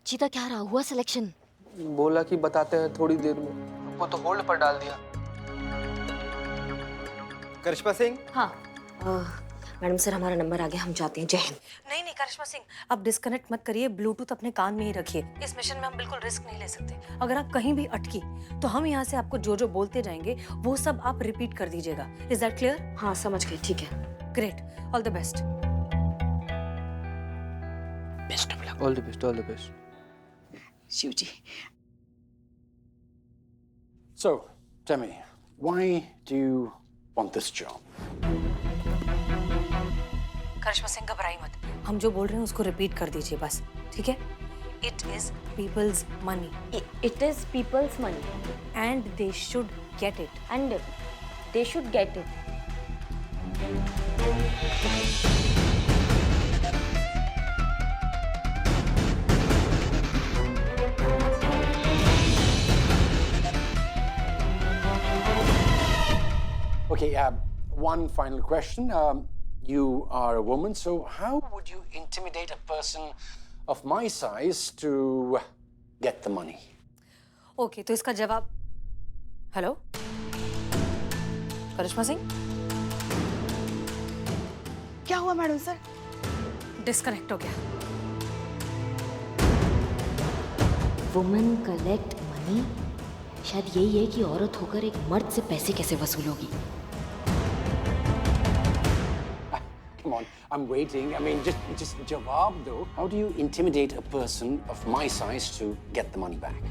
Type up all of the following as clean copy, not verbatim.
चीता क्या रहा हुआ सिलेक्शन? बोला कि बताते हैं थोड़ी देर में। वो तो होल्ड पर डाल दिया। करिश्मा सिंह। हाँ मैडम सर हमारा नंबर आ गया, हम जाते हैं। जय हिंद। नहीं नहीं करिश्मा सिंह, अब डिस्कनेक्ट मत करिए, ब्लूटूथ अपने कान में ही रखिए। इस मिशन में हम बिल्कुल रिस्क नहीं ले सकते। अगर आप कहीं भी अटकी तो हम यहाँ से आपको जो जो बोलते जाएंगे वो सब आप रिपीट कर दीजिएगा। Is that clear? हाँ समझ गए, ठीक है। Great, all the best. Best of luck. All the best, all the best. Shiv ji. So, tell me, why do you want this job? Karishma Singh घबराई मत, हम जो बोल रहे हैं उसको रिपीट कर दीजिए बस, ठीक है? It is peoples money it is peoples money and they should get it. And they should get it. Okay, one final question. You are a woman, so how would you intimidate a person of my size to get the money? Okay तो इसका जवाब, hello करिश्मा सिंह, क्या हुआ madam sir? Disconnect हो गया। Women collect money, शायद यही है कि औरत होकर एक मर्द से पैसे कैसे वसूलोगी। Come on, I'm waiting. I mean, just jawab though. How do you intimidate a person of my size to get the money back?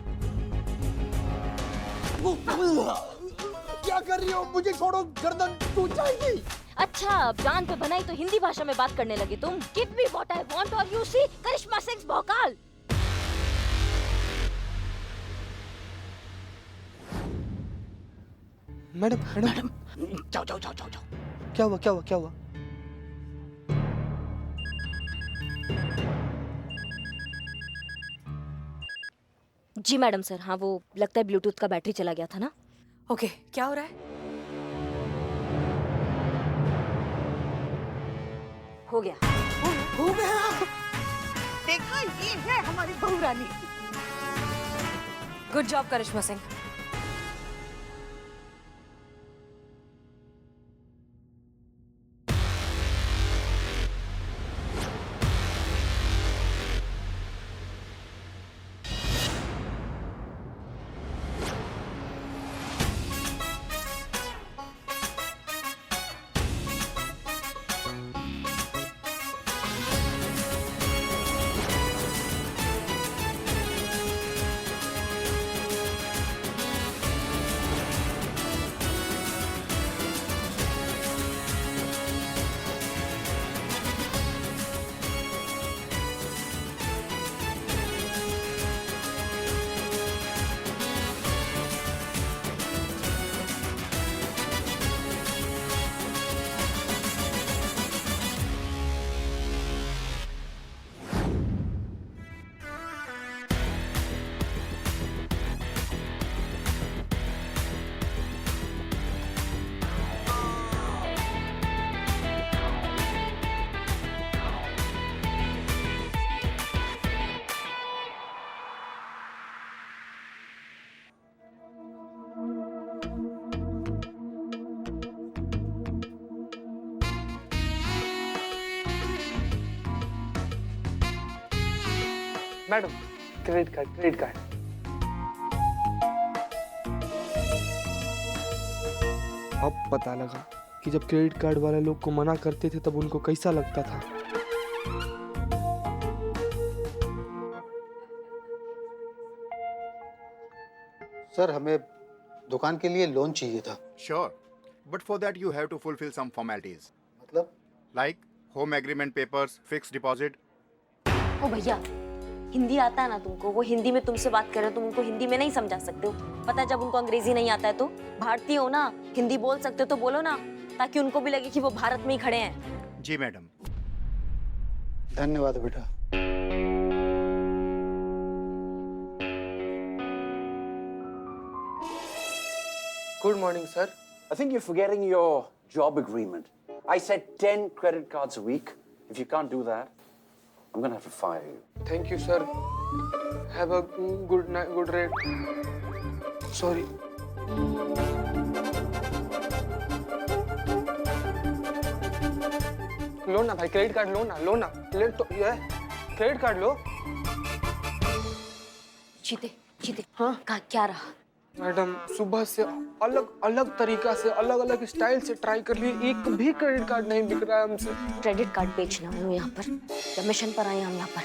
क्या कर रही हो? मुझे छोड़ो, गर्दन टूट जाएगी। अच्छा अब जान पे बनाई तो हिंदी भाषा में बात करने लगे तुम। Give me what I want और यू सी करिश्मा सिंह भौकाल। मैडम मैडम जाओ जाओ जाओ जाओ जाओ। क्या हुआ क्या हुआ क्या हुआ? जी मैडम सर, हाँ वो लगता है ब्लूटूथ का बैटरी चला गया था ना। ओके क्या हो रहा है? हो गया। हो गया। देखा, ये है हमारी बहू रानी। Good job Karishma Singh. Madam credit card credit card. अब पता लगा कि जब क्रेडिट कार्ड वाले लोग को मना करते थे तब उनको कैसा लगता था। सर हमें दुकान के लिए लोन चाहिए था। Sure, but for that you have to fulfill some formalities, मतलब? like home agreement papers, fixed deposit. ओ भैया हिंदी आता है ना तुमको? वो हिंदी में तुमसे बात कर रहे हो, तुम उनको हिंदी में नहीं समझा सकते हो। पता है जब उनको अंग्रेजी नहीं आता है तो भारतीय हो ना, हिंदी बोल सकते हो तो बोलो ना, ताकि उनको भी लगे कि वो भारत में ही खड़े हैं। जी मैडम। धन्यवाद बेटा। Good morning sir. I think you're forgetting your job agreement. I said 10 credit cards a week. If you can't do that, I'm gonna have to fire you. Thank you sir, have a good night, good rate. Sorry. लो ना भाई, credit card लो ना, ले तो ये credit card लो। जीते जीते, हाँ क्या रहा? मैडम, सुबह से अलग अलग तरीका से, अलग अलग स्टाइल से ट्राई कर लिए, एक भी क्रेडिट कार्ड नहीं बिक रहा है हमसे। क्रेडिट कार्ड बेचना हूँ यहाँ पर या मिशन पर आए हम यहाँ पर?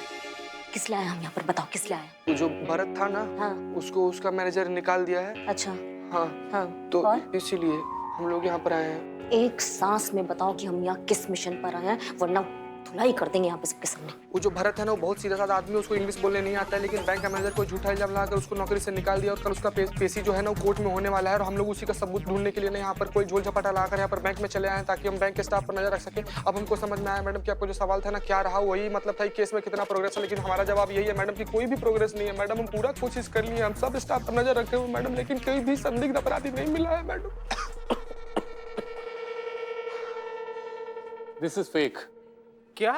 किस लिए आए हम यहाँ पर, बताओ किस लिए आए? जो भरत था ना, हाँ। उसको उसका मैनेजर निकाल दिया है। अच्छा। हाँ हाँ तो और? इसीलिए हम लोग यहाँ पर आए हैं। एक सांस में बताओ कि हम यहाँ किस मिशन पर आए हैं, वरना धुलाई कर देंगे यहाँ पे सबके सामने। वो जो भरत है ना, वो बहुत सीधा साधा आदमी है, उसको इंग्लिश बोलने नहीं आता है, लेकिन बैंक का मैनेजर को झूठा इल्जाम लगाकर उसको नौकरी से निकाल दिया और कल उसका पेशी जो है ना, वो कोर्ट में होने वाला है, और हम लोग उसी का सबूत ढूंढने के लिए ना यहाँ पर कोई झोल झपाटा लगाकर यहाँ पर बैंक में चले आए ताकि हम बैंक के स्टाफ पर नजर रख सके। अब हमको समझ में आया मैडम कि आपको जो सवाल था ना क्या रहा, वही मतलब था केस में कितना प्रोग्रेस है, लेकिन हमारा जवाब यही है मैडम कि कोई भी प्रोग्रेस नहीं है। मैडम, हम पूरा कोशिश कर लिए, हम सब स्टाफ पर नजर रखे हुए मैडम, लेकिन कोई भी संदिग्ध अपराधी नहीं मिला है मैडम। This is fake. क्या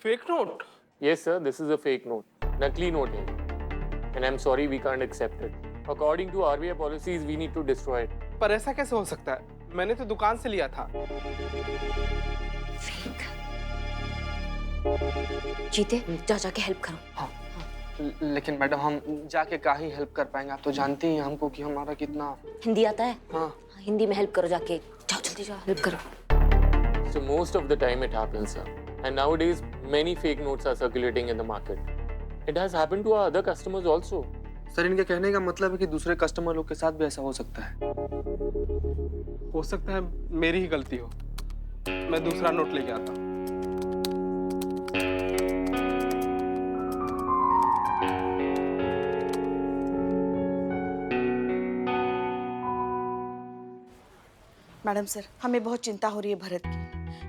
fake note? Yes, sir, this is a fake note. नकली नोट है. And I'm sorry, we can't accept it. According to RBI policies, we need to destroy it. पर ऐसा कैसे हो सकता है? मैंने तो दुकान से लिया था। जीते, जाके हेल्प करो। हाँ। लेकिन मैडम, हम जाके का ही हेल्प कर पाएंगे? आप तो जानती ही हैं हमको कि हमारा कितना। हिंदी आता है? हाँ। हिंदी में हेल्प करो, जाके जाओ, जल्दी जाओ, हेल्प करो। So most of the time it happens, sir. And nowadays, many fake notes are circulating in the market. It has happened to our other customers also. Sir, इनके कहने का मतलब है कि दूसरे कस्टमर लोग के साथ भी ऐसा हो सकता है। हो सकता है मेरी ही गलती हो, मैं दूसरा नोट लेके आता हूँ। मैडम सर, हमें बहुत चिंता हो रही है भरत की।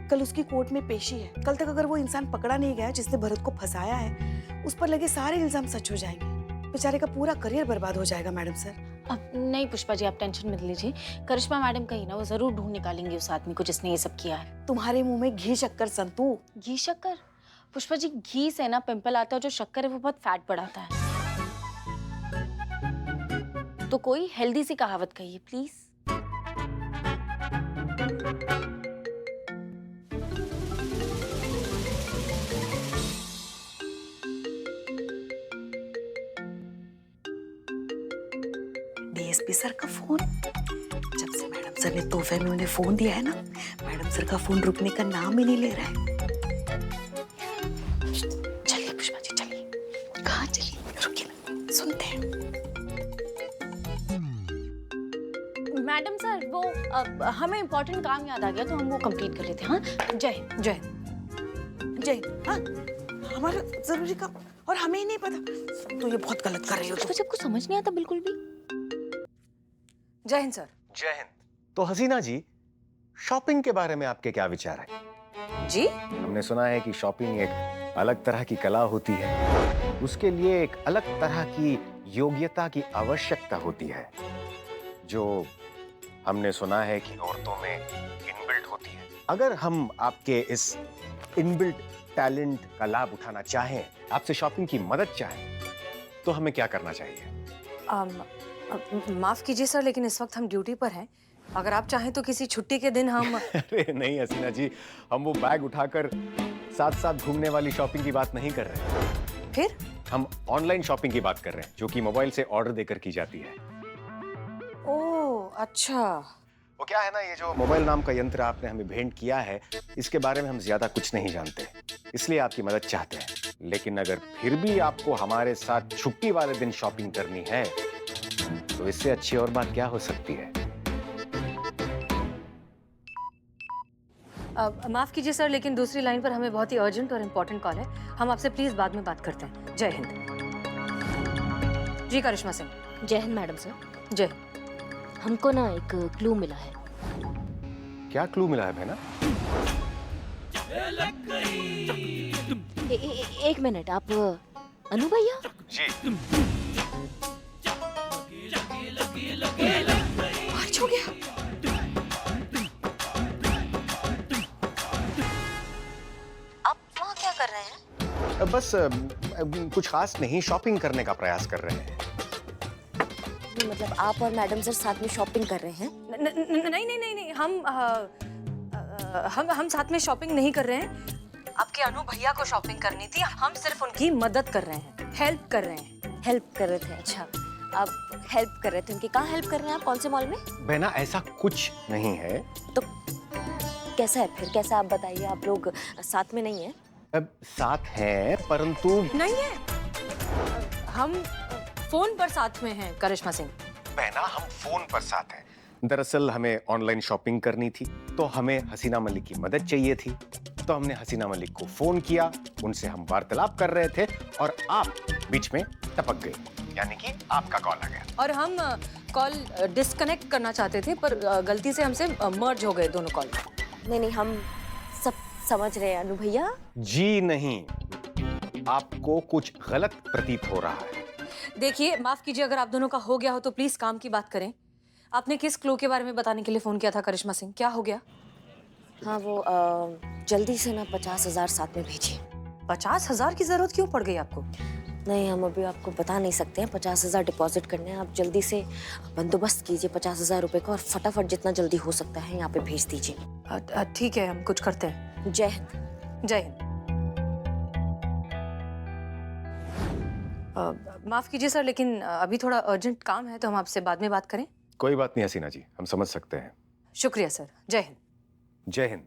कल उसकी कोर्ट में पेशी है। कल तक अगर वो इंसान पकड़ा नहीं गया जिसने भरत को फंसाया है, उस पर लगे सारे इल्जाम सच हो जाएंगे। बेचारे का पूरा करियर बर्बाद हो जाएगा मैडम सर। अब नहीं पुष्पा जी, आप टेंशन मत लीजिए। करिश्मा मैडम कहीं ना, वो जरूर ढूंढ निकालेंगे उस आदमी को जिसने ये सब किया है। तुम्हारे मुंह में घी शक्कर संतू। घी शक्कर? पुष्पा जी, घी से ना पिंपल आता है, जो शक्कर है वो बहुत फैट बढ़ाता है। तो कोई हेल्दी सी कहावत कहिए प्लीज। डीएसपी सर का फोन। जब से मैडम सर ने तोहफे में उन्हें फोन दिया है ना, मैडम सर का फोन रुकने का नाम ही नहीं ले रहा है। चलिए पुष्पा जी, चलिए। कहाँ चलिए? रुकिए ना, सुनते हैं। मैडम सर, वो हमें इम्पोर्टेंट काम याद आ गया, तो हम वो कंप्लीट कर लेते हैं। हाँ, जय जय जय। हाँ, हमारा जरूरी काम, और हमें ही नहीं पता। तो ये बहुत गलत कर रही हो। तो सबको समझ नहीं आता बिल्कुल भी। जय हिंद सर। जय हिंद। तो हसीना जी, शॉपिंग के बारे में आपके क्या विचार है? जी, हमने सुना है कि शॉपिंग एक अलग तरह की कला होती है। उसके लिए एक अलग तरह की योग्यता की आवश्यकता होती है, जो हमने सुना है कि औरतों में इनबिल्ट होती है। अगर हम आपके इस इनबिल्ट टैलेंट का लाभ उठाना चाहें, आपसे शॉपिंग की मदद चाहें, तो हमें क्या करना चाहिए? माफ कीजिए सर, लेकिन इस वक्त हम ड्यूटी पर हैं। अगर आप चाहें तो किसी छुट्टी के दिन हम अरे नहीं हसीना जी, हम वो बैग उठाकर साथ साथ घूमने वाली शॉपिंग की बात नहीं कर रहे हैं। फिर हम ऑनलाइन शॉपिंग की बात कर रहे हैं, जो कि मोबाइल से ऑर्डर देकर की जाती है। ओह अच्छा। वो क्या है ना, ये जो मोबाइल नाम का यंत्र आपने हमें भेंट किया है, इसके बारे में हम ज्यादा कुछ नहीं जानते, इसलिए आपकी मदद चाहते हैं। लेकिन अगर फिर भी आपको हमारे साथ छुट्टी वाले दिन शॉपिंग करनी है, तो इससे अच्छी और बात क्या हो सकती है? माफ कीजिए सर, लेकिन दूसरी लाइन पर हमें बहुत ही अर्जेंट और इम्पोर्टेंट कॉल है। हम आपसे प्लीज बाद में बात करते हैं। जय हिंद। जी करिश्मा सिंह। जय हिंद मैडम सर। जय। हमको ना एक क्लू मिला है। क्या क्लू मिला है बहना? एक मिनट, आप अनु भैया? जी। मार्च हो गया। आप वहाँ क्या कर रहे हैं? बस कुछ खास नहीं, शॉपिंग करने का प्रयास कर रहे हैं। मतलब आप और मैडम सर साथ में शॉपिंग कर रहे हैं? नहीं, हम साथ में शॉपिंग नहीं कर रहे हैं। आपके अनु भैया को शॉपिंग करनी थी, हम सिर्फ उनकी मदद कर रहे हैं, हेल्प कर रहे हैं। हेल्प कर रहे थे? अच्छा, आप हेल्प कर रहे थे उनकी। कहाँ हेल्प कर रहे हैं आप? कौन से मॉल में? बहना ऐसा कुछ नहीं है। तो कैसा है फिर? कैसा आप बताइए, आप लोग साथ में नहीं है? अब साथ हैं परंतु नहीं है, हम फोन पर साथ में हैं करिश्मा सिंह। बहना हम फोन पर साथ हैं। दरअसल हमें ऑनलाइन शॉपिंग करनी थी, तो हमें हसीना मलिक की मदद चाहिए थी, तो हमने हसीना मलिक को फोन किया, उनसे हम वार्तालाप कर रहे थे और आप बीच में टपक गए, यानी कि आपका कॉल आ गया। और हम कॉल डिस्कनेक्ट करना चाहते थे, पर गलती से हमसे मर्ज हो गए दोनों कॉल। नहीं, हम सब समझ रहे हैं अनु भैया। जी नहीं, आपको कुछ गलत प्रतीत हो रहा है। देखिए, माफ कीजिए, अगर आप दोनों का हो गया हो तो प्लीज काम की बात करें। आपने किस क्लू के बारे में बताने के लिए फोन किया था करिश्मा सिंह? क्या हो गया? हाँ, वो जल्दी से ना 50,000 साथ में भेजिए। 50,000 की जरूरत क्यों पड़ गई आपको? नहीं, हम अभी आपको बता नहीं सकते हैं। 50,000 डिपॉजिट करने हैं। आप जल्दी से बंदोबस्त कीजिए 50,000 रुपए का और फटाफट जितना जल्दी हो सकता है यहाँ पे भेज दीजिए। ठीक है, हम कुछ करते हैं। जय हिंद। जय हिंद। माफ कीजिए सर, लेकिन अभी थोड़ा अर्जेंट काम है, तो हम आपसे बाद में बात करें। कोई बात नहीं हसीना जी, हम समझ सकते हैं। शुक्रिया सर। जय हिंद। जय हिंद।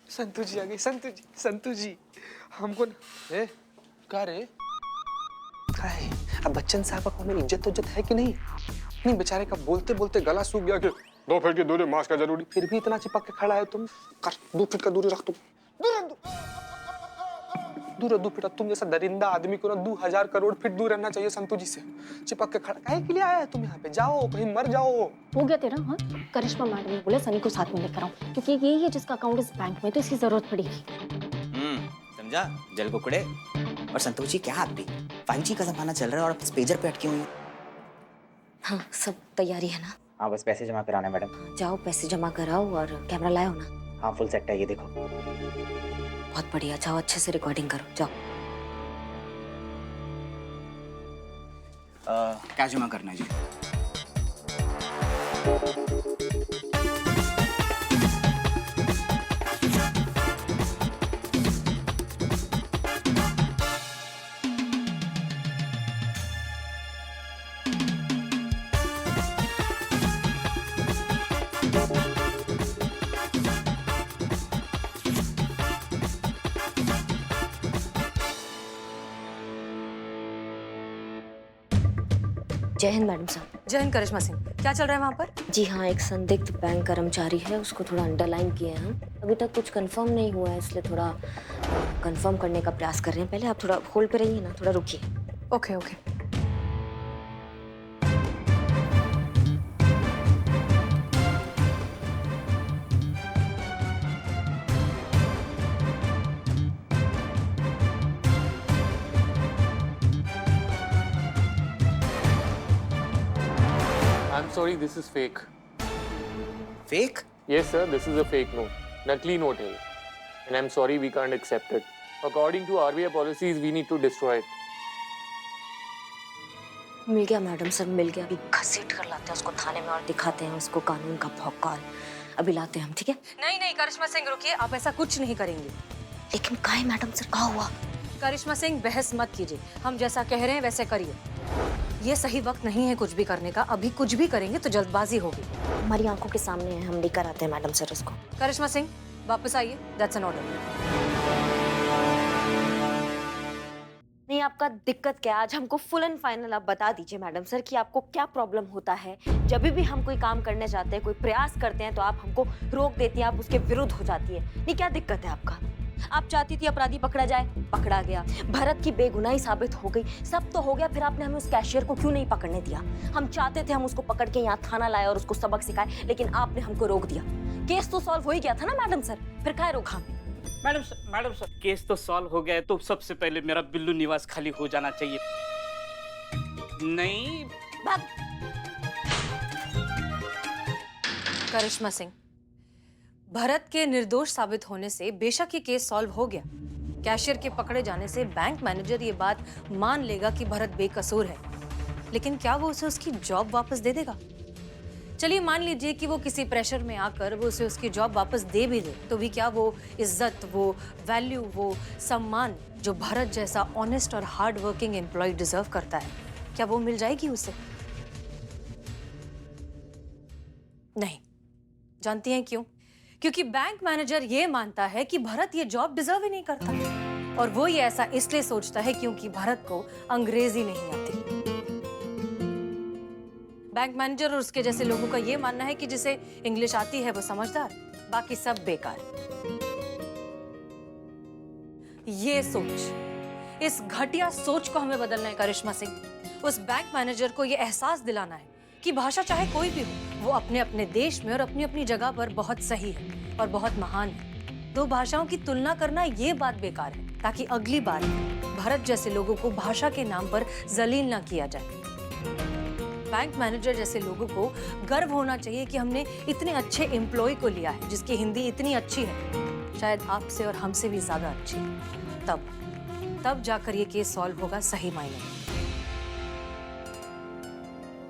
संतू जी आ गई। संतू जी हमको ए का रे का है? अब बच्चन साहब को हमें इज्जत है कि नहीं? नहीं, बेचारे का बोलते बोलते गला सूख गया कि 2 फीट की दूरी मास्क का जरूरी, फिर भी इतना चिपक के खड़ा है तुम। कर 2 फीट का दूरी रख तुम। दूर 2 फीट। तुम जैसा दरिंदा आदमी को ना 2000 करोड़ फीट दूर रहना चाहिए संतू जी से। चिपक के खड़ा काहे के लिए आया है तुम यहाँ पे? जाओ, कहीं मर जाओ। हो गया तेरा? हाँ, करिश्मा मैडम ने बोला सनी को साथ में लेकर आओ, क्योंकि यही है जिसका अकाउंट इस बैंक में, तो इसकी जरूरत पड़ेगी। समझा? जल कुकड़े। और संतोष जी, क्या आप भी 5G का जमाना चल रहा है और आप पेजर पे अटकी हुई हैं? हाँ, सब तैयारी है ना? हाँ, बस पैसे जमा कराना है मैडम। जाओ, पैसे जमा कराओ और कैमरा लाओ ना। हाँ, फुल सेट है, ये देखो। बहुत बढ़िया, जाओ अच्छे से रिकॉर्डिंग करो, जाओ। क्या जमा करना है जी? जय हिंद मैडम साहब। जय हिंद करिश्मा सिंह। क्या चल रहा है वहाँ पर? जी हाँ, एक संदिग्ध बैंक कर्मचारी है, उसको थोड़ा अंडरलाइन किए हैं हम। अभी तक कुछ कंफर्म नहीं हुआ है, इसलिए थोड़ा कंफर्म करने का प्रयास कर रहे हैं। पहले आप थोड़ा होल्ड पे रहिए ना, थोड़ा रुकिए। Okay okay. I'm sorry, this is fake. Fake? Yes, sir, this is a fake note. Nakli note है. And I'm sorry, we can't accept it. According to RBI policies, we need to destroy it. मिल गया madam sir, मिल गया। अभी घसीट कर लाते हैं उसको थाने में और दिखाते हैं उसको कानून का भौकाल। अभी लाते हैं हम, ठीक है? नहीं नहीं करिश्मा सिंह, रुकिए, आप ऐसा कुछ नहीं करेंगे। लेकिन काहे मैडम सर, क्या हुआ? करिश्मा सिंह, बहस मत कीजिए, हम जैसा कह रहे हैं वैसे करिए। ये सही वक्त नहीं है कुछ भी करने का, अभी कुछ भी करेंगे तो जल्दबाजी होगी। हमारी आंखों के सामने है, हम लेकर आते हैं मैडम सर उसको। करिश्मा सिंह, वापस आइए, दैट्स एन ऑर्डर। नहीं, आपका दिक्कत क्या है? आज हमको फुल एंड फाइनल आप बता दीजिए मैडम सर कि आपको क्या प्रॉब्लम होता है। जब भी हम कोई काम करने जाते हैं, कोई प्रयास करते हैं, तो आप हमको रोक देती हैं, आप उसके विरुद्ध हो जाती है। नहीं, क्या दिक्कत है आपका? आप चाहती थी अपराधी पकड़ा जाए, पकड़ा गया। भरत की बेगुनाही साबित हो गई, सब तो हो गया, फिर आपने हमें उस कैशियर को क्यों नहीं पकड़ने दिया? हम चाहते थे हम उसको पकड़ के यहाँ थाना लाए और उसको सबक सिखाए, लेकिन आपने हमको रोक दिया। केस तो सॉल्व हो ही गया था ना मैडम सर, फिर काहे रोका हमें? मैडम सर केस तो सॉल्व हो गया है, तो सबसे पहले मेरा बिल्लू निवास खाली हो जाना चाहिए। नहीं करिश्मा सिंह, भरत के निर्दोष साबित होने से बेशक ये केस सॉल्व हो गया। कैशियर के पकड़े जाने से बैंक मैनेजर ये बात मान लेगा कि भरत बेकसूर है, लेकिन क्या वो उसे उसकी जॉब वापस दे देगा? चलिए मान लीजिए कि वो किसी प्रेशर में आकर वो उसे उसकी जॉब वापस दे भी दे, तो भी क्या वो इज्जत, वो वैल्यू, वो सम्मान जो भरत जैसा ऑनेस्ट और हार्ड वर्किंग एम्प्लॉय डिजर्व करता है, क्या वो मिल जाएगी उसे? नहीं। जानती हैं क्यों? क्योंकि बैंक मैनेजर ये मानता है कि भरत ये जॉब डिजर्व ही नहीं करता, और वो ये ऐसा इसलिए सोचता है क्योंकि भरत को अंग्रेजी नहीं आती। बैंक मैनेजर और उसके जैसे लोगों का ये मानना है कि जिसे इंग्लिश आती है वो समझदार, बाकी सब बेकार। ये सोच, इस घटिया सोच को हमें बदलना है करिश्मा सिंह। उस बैंक मैनेजर को ये एहसास दिलाना है कि भाषा चाहे कोई भी हो, वो अपने अपने देश में और अपनी अपनी जगह पर बहुत सही है और बहुत महान है। दो भाषाओं की तुलना करना ये बात बेकार है, ताकि अगली बार भरत जैसे लोगों को भाषा के नाम पर जलील ना किया जाए। बैंक मैनेजर जैसे लोगों को गर्व होना चाहिए कि हमने इतने अच्छे एम्प्लॉय को लिया है जिसकी हिंदी इतनी अच्छी है, शायद आपसे और हमसे भी ज्यादा अच्छी। तब जाकर ये केस सॉल्व होगा सही मायने में।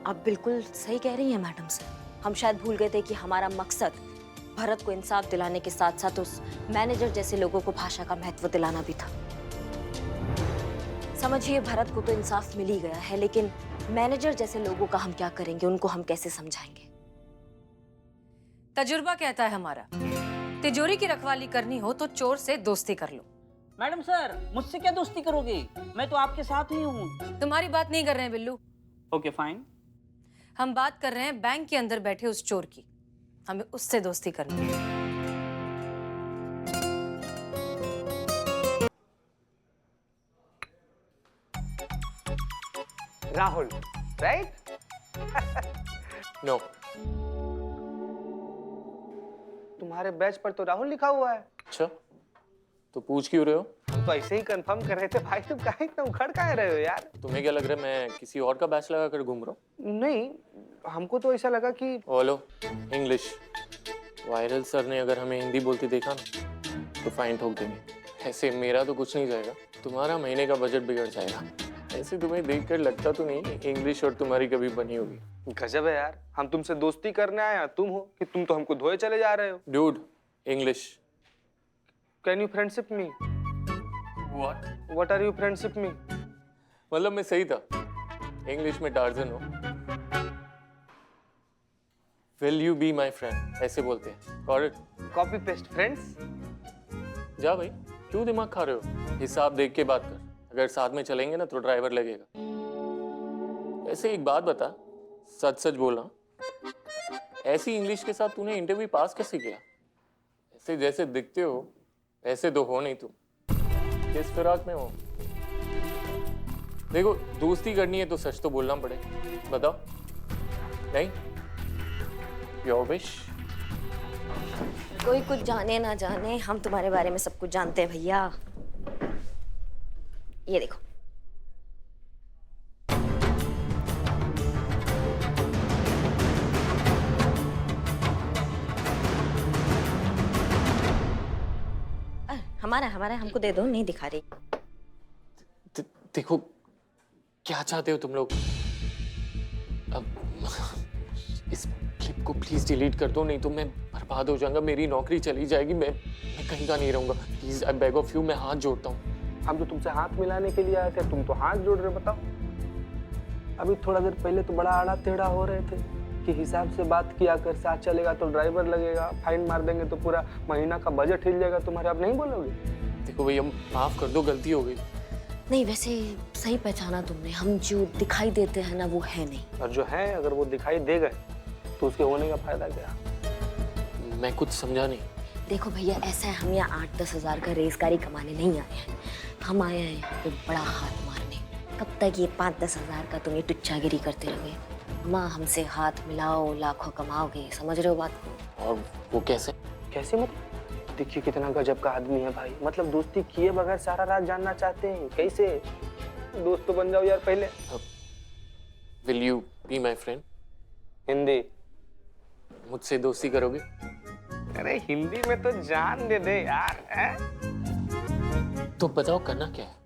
आप बिल्कुल सही कह रही हैं मैडम सर। हम शायद भूल गए थे कि हमारा मकसद भरत को इंसाफ दिलाने के साथ साथ उस मैनेजर जैसे लोगों को भाषा का महत्व दिलाना भी था। समझिए, भरत को तो इंसाफ मिल ही गया है, लेकिन मैनेजर जैसे लोगों का हम क्या करेंगे? उनको हम कैसे समझाएंगे? तजुर्बा कहता है हमारा, तिजोरी की रखवाली करनी हो तो चोर से दोस्ती कर लो। मैडम सर, मुझसे क्या दोस्ती करोगे? मैं तो आपके साथ ही हूँ। तुम्हारी बात नहीं कर रहे हैं बिल्लू। Okay fine. हम बात कर रहे हैं बैंक के अंदर बैठे उस चोर की। हमें उससे दोस्ती करनी है। राहुल, राइट? नो। तुम्हारे बैच पर तो राहुल लिखा हुआ है। अच्छा, तो पूछ क्यों रहे हो? हम तो ऐसे ही कंफर्म कर रहे थे भाई, तुम काहे इतना उखड़ काहे रहे हो यार? तुम्हें क्या लग रहा है मैं किसी और का बैच लगा कर घूम रहा हूँ? नहीं, हमको तो ऐसा लगा कि हेलो, इंग्लिश। वायरल सर ने अगर हमें हिंदी बोलते देखा ना तो फाइन ठोक देंगे। ऐसे मेरा तो कुछ नहीं जाएगा, तुम्हारा महीने का बजट बिगड़ जाएगा। ऐसे तुम्हें देखकर लगता तो नहीं इंग्लिश और तुम्हारी कभी बनी होगी। गजब है यार, हम तुमसे दोस्ती करने आए, तुम हो कि तुम तो हमको धोए चले जा रहे हो। Dude, English. Can you friendship me? What are you friendship me? मतलब मैं सही था, इंग्लिश में टार्जन हो। Will you be my friend, ऐसे बोलते हैं। Got it? Copy paste friends. जा भाई, क्यों दिमाग खा रहे हो? हिसाब देख के बात कर, अगर साथ में चलेंगे ना तो ड्राइवर लगेगा। ऐसे एक बात बता, सच सच बोलना, ऐसी इंग्लिश के साथ तूने इंटरव्यू पास कैसे किया? ऐसे जैसे दिखते हो ऐसे तो हो नहीं तुम। किस फिराक में हो? देखो, दोस्ती करनी है तो सच तो बोलना पड़े। बताओ। नहीं? Your wish. कोई कुछ जाने ना जाने, हम तुम्हारे बारे में सब कुछ जानते हैं भैया। ये देखो। हमारा हमको दे दो, नहीं दिखा रही। देखो, क्या चाहते हो तुम लोग? अब इस क्लिप को प्लीज डिलीट कर दो, नहीं तो मैं बर्बाद हो जाऊंगा, मेरी नौकरी चली जाएगी, मैं कहीं का नहीं रहूंगा। Please, I beg of you, मैं हाथ जोड़ता हूँ। हम तो तुमसे हाथ मिलाने के लिए आए थे, तुम तो हाथ जोड़ रहे। बताओ, अभी थोड़ा देर पहले तो बड़ा आड़ा टेढ़ा हो रहे थे कि हिसाब से बात किया कर, साथ चलेगा तो ड्राइवर लगेगा, फाइन मार देंगे तो पूरा महीना का बजट हिल जाएगा तुम्हारे। अब नहीं बोलोगे? देखो भैया, माफ कर दो, गलती हो गई। नहीं, वैसे सही पहचाना तुमने, हम जो दिखाई देते हैं ना वो है नहीं। और जो है, अगर वो दिखाई दे गए तो उसके होने का फायदा क्या? मैं कुछ समझा नहीं। देखो भैया, ऐसा है, हम यहाँ 8-10 हज़ार का रेज़गारी कमाने नहीं आए हैं, हम आए हैं यहाँ पे बड़ा हाथ मारने। कब तक ये 5-10 हज़ार का तुम ये टुच्चागिरी करते रहोगे? माँ, हमसे हाथ मिलाओ, लाखों कमाओगे। समझ रहे हो बात को? और वो कैसे? कैसे मतलब? देखिए कितना गजब का आदमी है भाई, मतलब दोस्ती किए बगैर सारा रात जानना चाहते हैं, कैसे? दोस्त तो बन जाओ यार पहले। Will you be my friend? Hindi? मुझसे दोस्ती करोगे? अरे हिंदी में तो जान दे दे यार। तो बताओ करना क्या है?